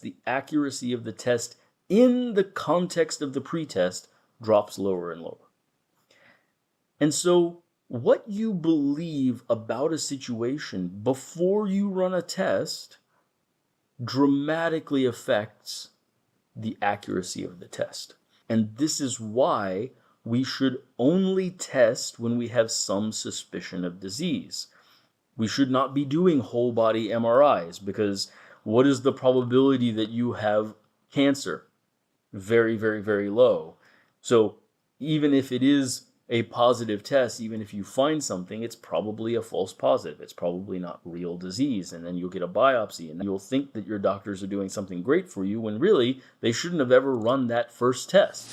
the accuracy of the test in the context of the pretest drops lower and lower. And so what you believe about a situation before you run a test dramatically affects the accuracy of the test. And this is why we should only test when we have some suspicion of disease. We should not be doing whole body MRIs, because what is the probability that you have cancer? Very, very, very low. So even if it is a positive test, even if you find something, it's probably a false positive. It's probably not real disease. And then you'll get a biopsy and you'll think that your doctors are doing something great for you when really they shouldn't have ever run that first test.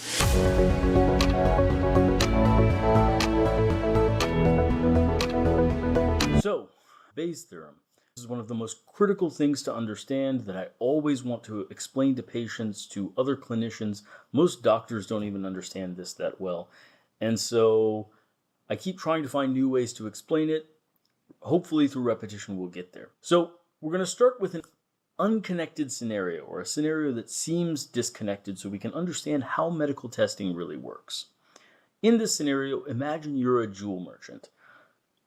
So, Bayes' theorem. This is one of the most critical things to understand that I always want to explain to patients, to other clinicians. Most doctors don't even understand this that well. And so I keep trying to find new ways to explain it. Hopefully through repetition we'll get there. So we're going to start with an unconnected scenario, or a scenario that seems disconnected, so we can understand how medical testing really works. In this scenario, imagine you're a jewel merchant.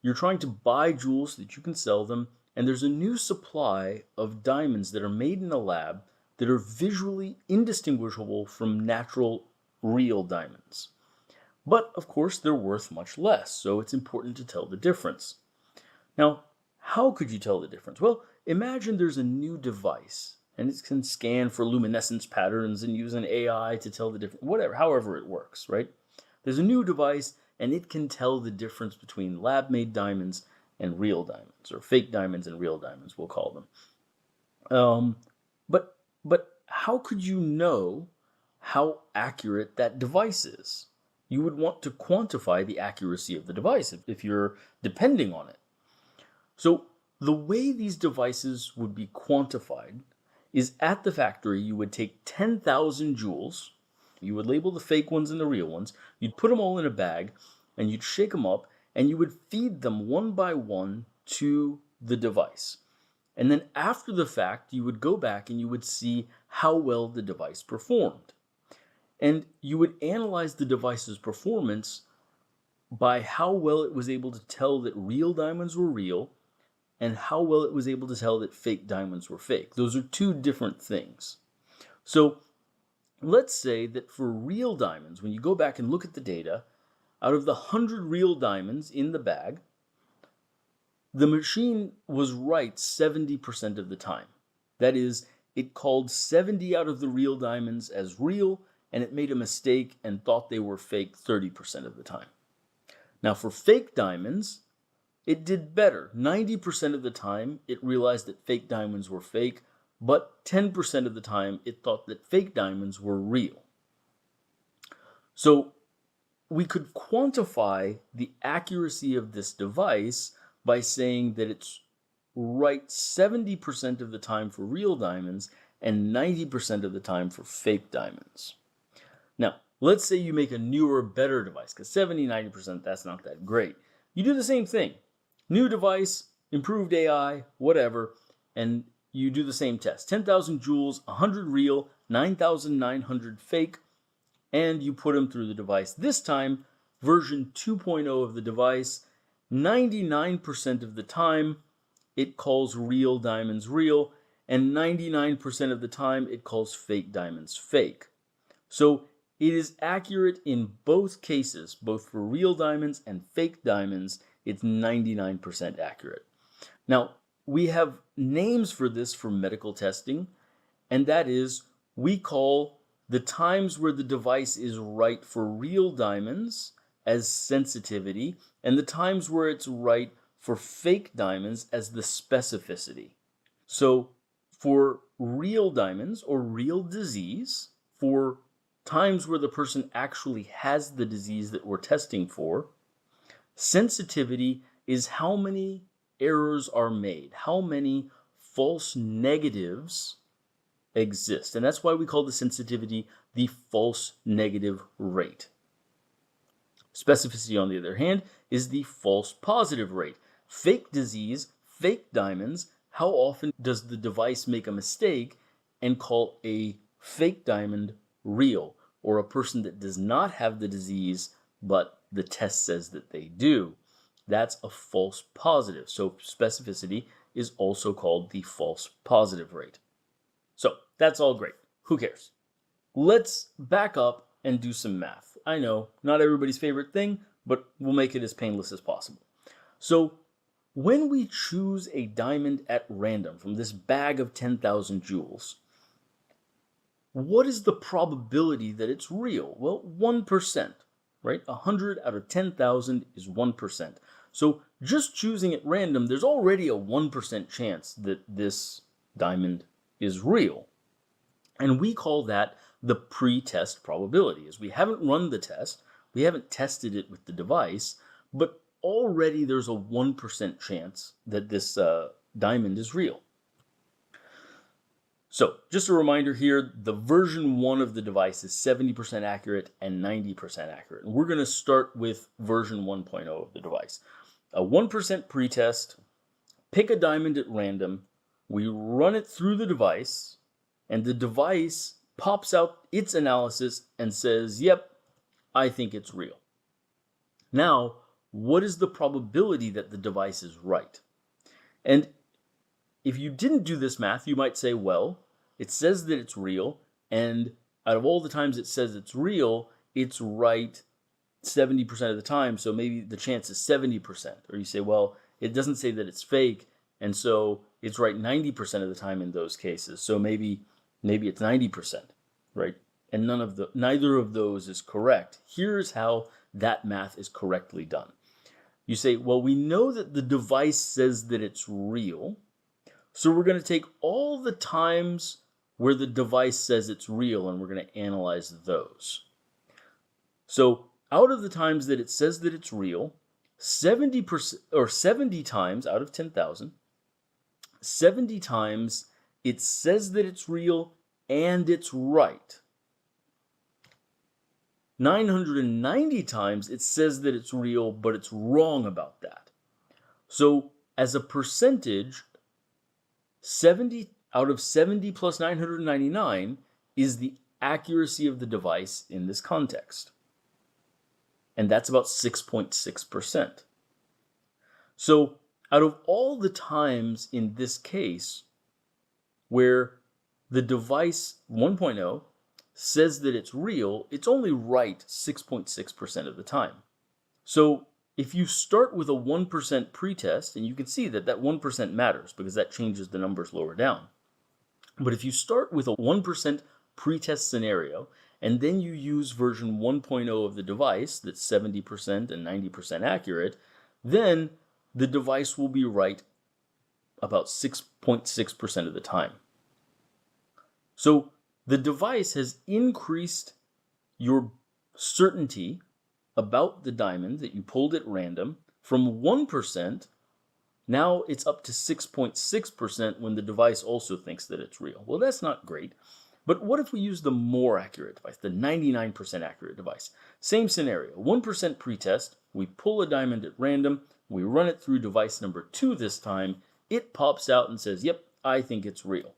You're trying to buy jewels so that you can sell them, and there's a new supply of diamonds that are made in a lab that are visually indistinguishable from natural, real diamonds. But, of course, they're worth much less, so it's important to tell the difference. Now, how could you tell the difference? Well, imagine there's a new device, and it can scan for luminescence patterns and use an AI to tell the difference, whatever, however it works, right? There's a new device, and it can tell the difference between lab-made diamonds and real diamonds, or fake diamonds and real diamonds, we'll call them. But how could you know how accurate that device is? You would want to quantify the accuracy of the device if you're depending on it. So the way these devices would be quantified is at the factory, you would take 10,000 jewels, you would label the fake ones and the real ones, you'd put them all in a bag, and you'd shake them up, and you would feed them one by one to the device. And then after the fact, you would go back and you would see how well the device performed. And you would analyze the device's performance by how well it was able to tell that real diamonds were real and how well it was able to tell that fake diamonds were fake. Those are two different things. So let's say that for real diamonds, when you go back and look at the data, out of the 100 real diamonds in the bag, the machine was right 70% of the time. That is, it called 70 out of the real diamonds as real, and it made a mistake and thought they were fake 30% of the time. Now for fake diamonds, it did better. 90% of the time, it realized that fake diamonds were fake, but 10% of the time, it thought that fake diamonds were real. So we could quantify the accuracy of this device by saying that it's right 70% of the time for real diamonds and 90% of the time for fake diamonds. Now, let's say you make a newer, better device, because 70, 90%, that's not that great. You do the same thing. New device, improved AI, whatever, and you do the same test. 10,000 jewels, 100 real, 9,900 fake, and you put them through the device. This time, version 2.0 of the device, 99% of the time, it calls real diamonds real, and 99% of the time, it calls fake diamonds fake. So it is accurate in both cases, both for real diamonds and fake diamonds. It's 99% accurate. Now, we have names for this for medical testing, and that is, we call the times where the device is right for real diamonds as sensitivity, and the times where it's right for fake diamonds as the specificity. So for real diamonds or real disease, for times where the person actually has the disease that we're testing for, sensitivity is how many errors are made, how many false negatives exist. And that's why we call the sensitivity the false negative rate. Specificity, on the other hand, is the false positive rate. Fake disease, fake diamonds, how often does the device make a mistake and call a fake diamond real, or a person that does not have the disease, but the test says that they do. That's a false positive. So specificity is also called the false positive rate. So that's all great. Who cares? Let's back up and do some math. I know, not everybody's favorite thing, but we'll make it as painless as possible. So when we choose a diamond at random from this bag of 10,000 jewels, what is the probability that it's real? Well, 1%, right? 100 out of 10,000 is 1%. So just choosing at random, there's already a 1% chance that this diamond is real. And we call that the pre-test probability, as we haven't run the test, we haven't tested it with the device, but already there's a 1% chance that this diamond is real. So just a reminder here, the version 1 of the device is 70% accurate and 90% accurate. And we're going to start with version 1.0 of the device. A 1% pretest, pick a diamond at random, we run it through the device, and the device pops out its analysis and says, yep, I think it's real. Now, what is the probability that the device is right? And if you didn't do this math, you might say, well, it says that it's real, and out of all the times it says it's real, it's right 70% of the time, so maybe the chance is 70%. Or you say, well, it doesn't say that it's fake, and so it's right 90% of the time in those cases, so maybe it's 90%, right? And neither of those is correct. Here's how that math is correctly done. You say, well, we know that the device says that it's real, so we're going to take all the times where the device says it's real and we're going to analyze those. So out of the times that it says that it's real, 70% or 70 times out of 10,000, 70 times it says that it's real and it's right. 990 times it says that it's real, but it's wrong about that. So as a percentage, 70 out of 70 plus 999 is the accuracy of the device in this context. And that's about 6.6%. So out of all the times in this case where the device 1.0 says that it's real, it's only right 6.6% of the time. So if you start with a 1% pretest, and you can see that that 1% matters because that changes the numbers lower down. But if you start with a 1% pretest scenario, and then you use version 1.0 of the device that's 70% and 90% accurate, then the device will be right about 6.6% of the time. So the device has increased your certainty about the diamond that you pulled at random from 1%, now it's up to 6.6% when the device also thinks that it's real. Well, that's not great. But what if we use the more accurate device, the 99% accurate device? Same scenario, 1% pretest, we pull a diamond at random, we run it through device number 2 this time, it pops out and says, yep, I think it's real.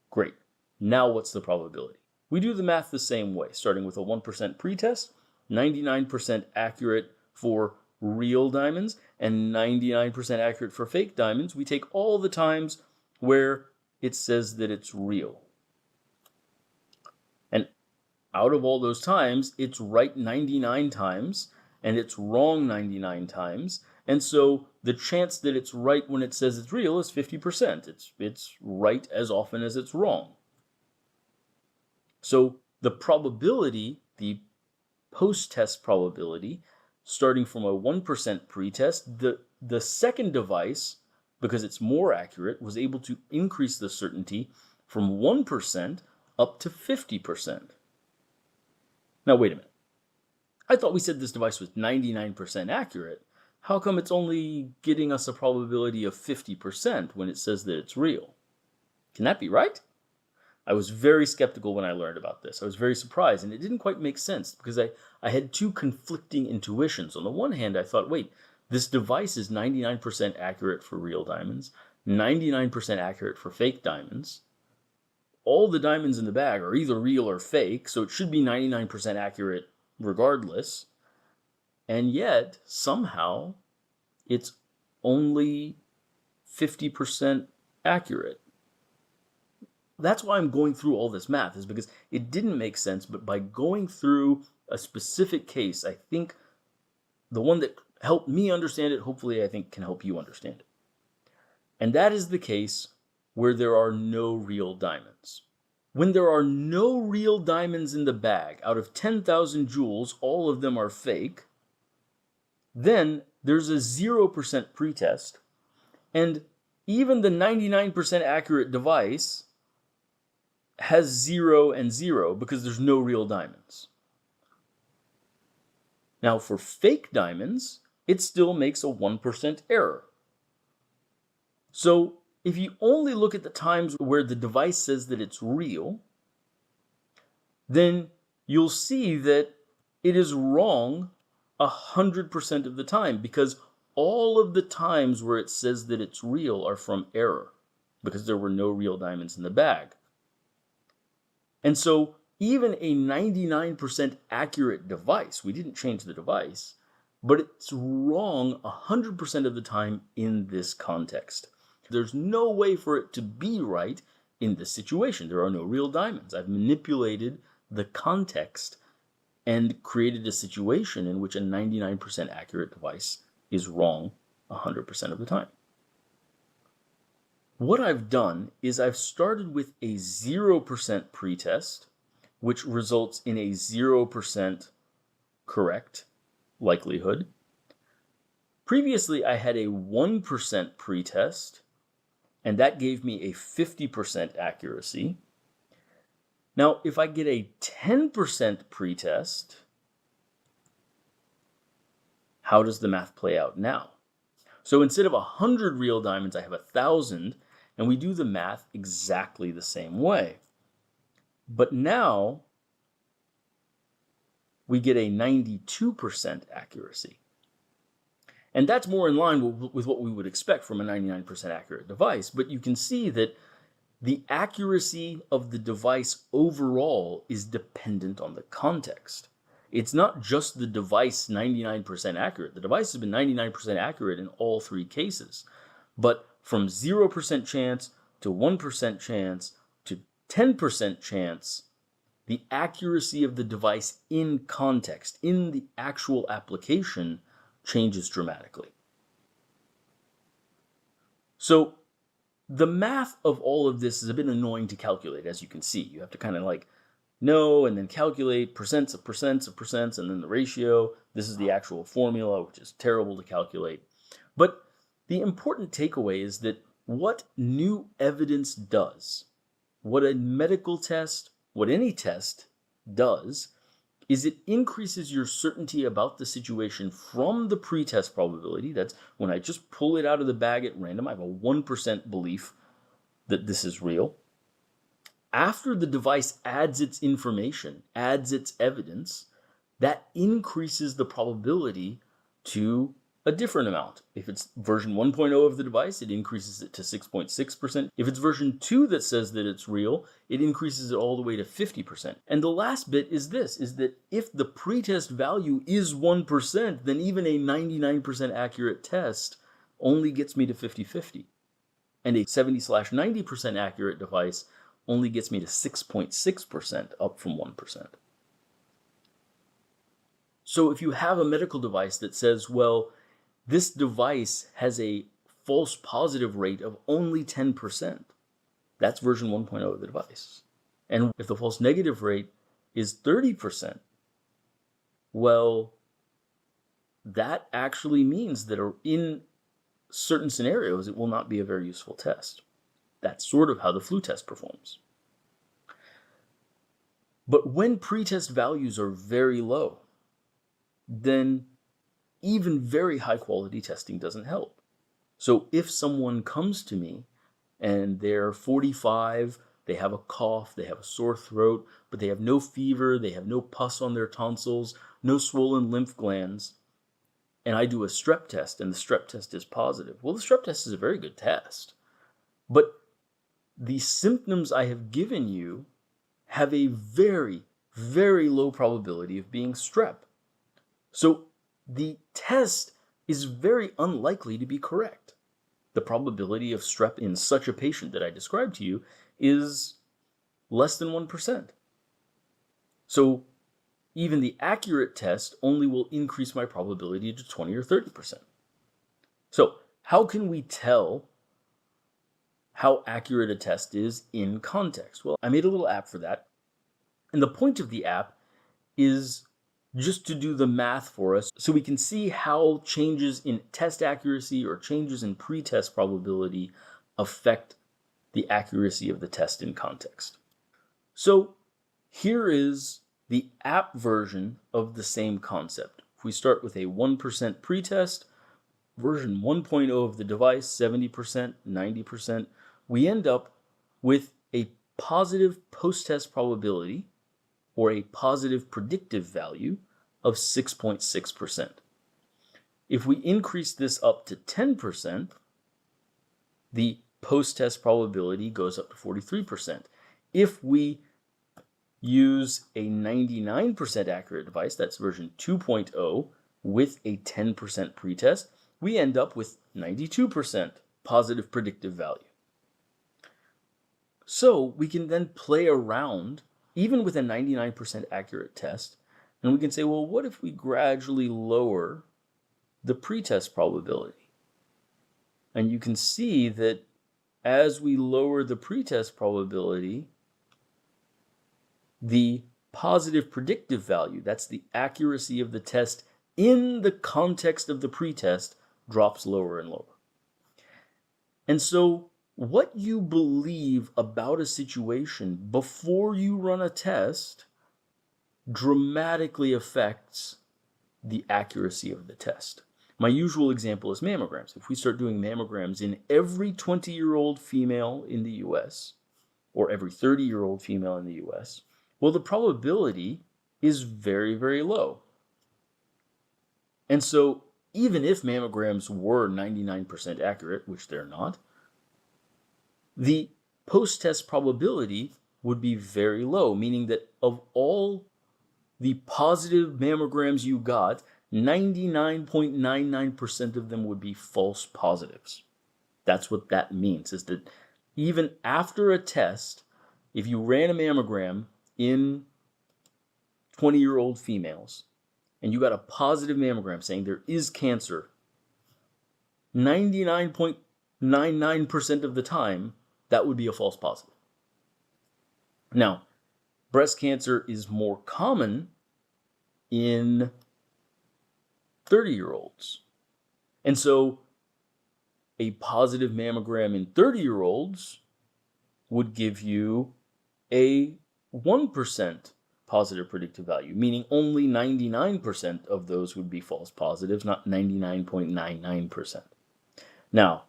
Great. Now what's the probability? We do the math the same way, starting with a 1% pretest, 99% accurate for real diamonds, and 99% accurate for fake diamonds. We take all the times where it says that it's real. And out of all those times, it's right 99 times, and it's wrong 99 times. And so the chance that it's right when it says it's real is 50%. It's right as often as it's wrong. So the probability, the post-test probability, starting from a 1% pretest, the second device, because it's more accurate, was able to increase the certainty from 1% up to 50%. Now, wait a minute. I thought we said this device was 99% accurate. How come it's only getting us a probability of 50% when it says that it's real? Can that be right? I was very skeptical when I learned about this. I was very surprised, and it didn't quite make sense because I had two conflicting intuitions. On the one hand, I thought, wait, this device is 99% accurate for real diamonds, 99% accurate for fake diamonds. all the diamonds in the bag are either real or fake, so it should be 99% accurate regardless. And yet, somehow, it's only 50% accurate. That's why I'm going through all this math, is because it didn't make sense, but by going through a specific case, I think the one that helped me understand it, hopefully I think can help you understand it. And that is the case where there are no real diamonds. When there are no real diamonds in the bag, out of 10,000 jewels, all of them are fake, then there's a 0% pretest, and even the 99% accurate device has 0 and 0 because there's no real diamonds. Now, for fake diamonds, it still makes a 1% error. So if you only look at the times where the device says that it's real, then you'll see that it is wrong 100% of the time, because all of the times where it says that it's real are from error, because there were no real diamonds in the bag. And so even a 99% accurate device, we didn't change the device, but it's wrong 100% of the time in this context. There's no way for it to be right in this situation. There are no real diamonds. I've manipulated the context and created a situation in which a 99% accurate device is wrong 100% of the time. What I've done is I've started with a 0% pretest, which results in a 0% correct likelihood. Previously, I had a 1% pretest, and that gave me a 50% accuracy. Now, if I get a 10% pretest, how does the math play out now? So instead of 100 real diamonds, I have 1,000, and we do the math exactly the same way. But now, we get a 92% accuracy. And that's more in line with what we would expect from a 99% accurate device. But you can see that the accuracy of the device overall is dependent on the context. It's not just the device 99% accurate. The device has been 99% accurate in all three cases. But from 0% chance to 1% chance to 10% chance, the accuracy of the device in context, in the actual application, changes dramatically. So the math of all of this is a bit annoying to calculate, as you can see. You have to kind of like know and then calculate percents of percents of percents and then the ratio. This is the actual formula, which is terrible to calculate. But the important takeaway is that what new evidence does, what a medical test, what any test does, is it increases your certainty about the situation from the pretest probability. That's when I just pull it out of the bag at random. I have a 1% belief that this is real. After the device adds its information, adds its evidence, that increases the probability to a different amount. If it's version 1.0 of the device, it increases it to 6.6%. If it's version 2 that says that it's real, it increases it all the way to 50%. And the last bit is this, is that if the pretest value is 1%, then even a 99% accurate test only gets me to 50-50. And a 70/90% accurate device only gets me to 6.6%, up from 1%. So if you have a medical device that says, well, this device has a false positive rate of only 10%, that's version 1.0 of the device. And if the false negative rate is 30%, well, that actually means that in certain scenarios, it will not be a very useful test. That's sort of how the flu test performs. But when pretest values are very low, then even very high quality testing doesn't help. So if someone comes to me and they're 45, they have a cough, they have a sore throat, but they have no fever, they have no pus on their tonsils, no swollen lymph glands, and I do a strep test and the strep test is positive, well, the strep test is a very good test. But the symptoms I have given you have a very, very low probability of being strep. So the test is very unlikely to be correct. The probability of strep in such a patient that I described to you is less than 1%. So even the accurate test only will increase my probability to 20 or 30%. So how can we tell how accurate a test is in context? Well, I made a little app for that. And the point of the app is just to do the math for us so we can see how changes in test accuracy or changes in pretest probability affect the accuracy of the test in context. So here is the app version of the same concept. If we start with a 1% pretest, version 1.0 of the device, 70%, 90%, we end up with a positive post-test probability or a positive predictive value of 6.6%. If we increase this up to 10%, the post-test probability goes up to 43%. If we use a 99% accurate device, that's version 2.0, with a 10% pretest, we end up with 92% positive predictive value. So we can then play around, even with a 99% accurate test, and we can say, well, what if we gradually lower the pretest probability? And you can see that as we lower the pretest probability, the positive predictive value, that's the accuracy of the test in the context of the pretest, drops lower and lower. And so what you believe about a situation before you run a test dramatically affects the accuracy of the test. My usual example is mammograms. If we start doing mammograms in every 20-year-old female in the US, or every 30-year-old female in the US, well, the probability is very, very low. And so even if mammograms were 99% accurate, which they're not, the post-test probability would be very low, meaning that of all the positive mammograms you got, 99.99% of them would be false positives. That's what that means, is that even after a test, if you ran a mammogram in 20-year-old females, and you got a positive mammogram saying there is cancer, 99.99% of the time, that would be a false positive. Now, breast cancer is more common in 30-year-olds. And so a positive mammogram in 30-year-olds would give you a 1% positive predictive value, meaning only 99% of those would be false positives, not 99.99%. Now,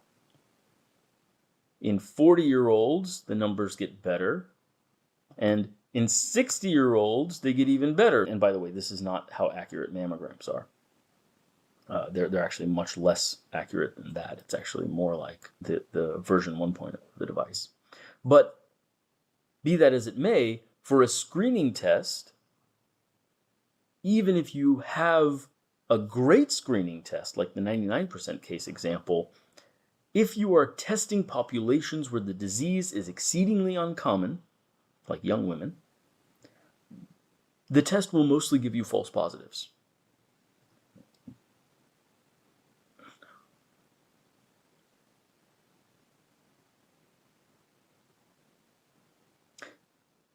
in 40-year-olds, the numbers get better, and in 60-year-olds, they get even better. And by the way, this is not how accurate mammograms are. They're actually much less accurate than that. It's actually more like the version 1.0 of the device. But be that as it may, for a screening test, even if you have a great screening test, like the 99% case example, if you are testing populations where the disease is exceedingly uncommon, like young women, the test will mostly give you false positives.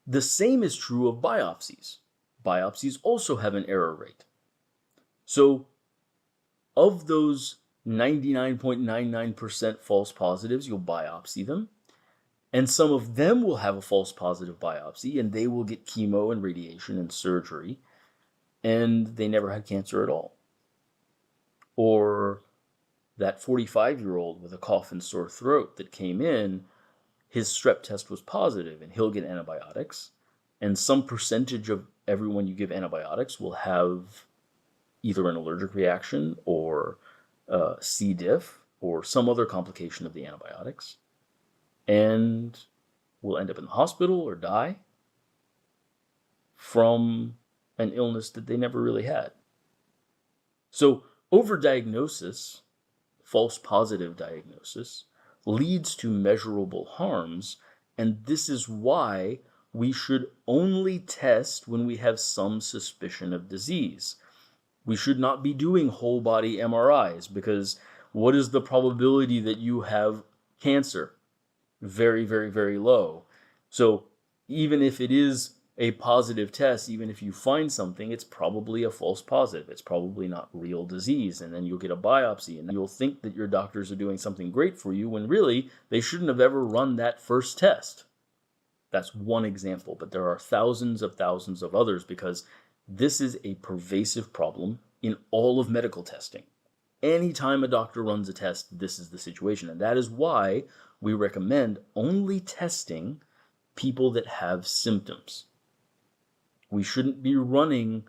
The same is true of biopsies. Biopsies also have an error rate. So of those 99.99% false positives, you'll biopsy them. And some of them will have a false positive biopsy, and they will get chemo and radiation and surgery, and they never had cancer at all. Or that 45-year-old with a cough and sore throat that came in, his strep test was positive, and he'll get antibiotics. And some percentage of everyone you give antibiotics will have either an allergic reaction or C. diff or some other complication of the antibiotics. And will end up in the hospital or die from an illness that they never really had. So overdiagnosis, false positive diagnosis, leads to measurable harms, and this is why we should only test when we have some suspicion of disease. We should not be doing whole body MRIs, because what is the probability that you have cancer? Very, very, very low. So even if it is a positive test, even if you find something, it's probably a false positive. It's probably not real disease. And then you'll get a biopsy and you'll think that your doctors are doing something great for you when really they shouldn't have ever run that first test. That's one example, but there are thousands of others, because this is a pervasive problem in all of medical testing. Anytime a doctor runs a test, this is the situation. And that is why we recommend only testing people that have symptoms. We shouldn't be running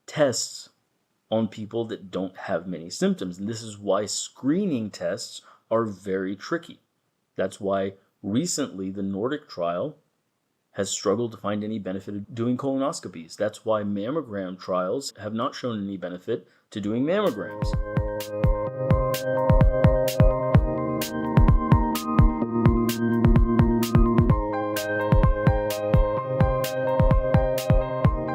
tests on people that don't have many symptoms. And this is why screening tests are very tricky. That's why recently the Nordic trial has struggled to find any benefit of doing colonoscopies. That's why mammogram trials have not shown any benefit to doing mammograms.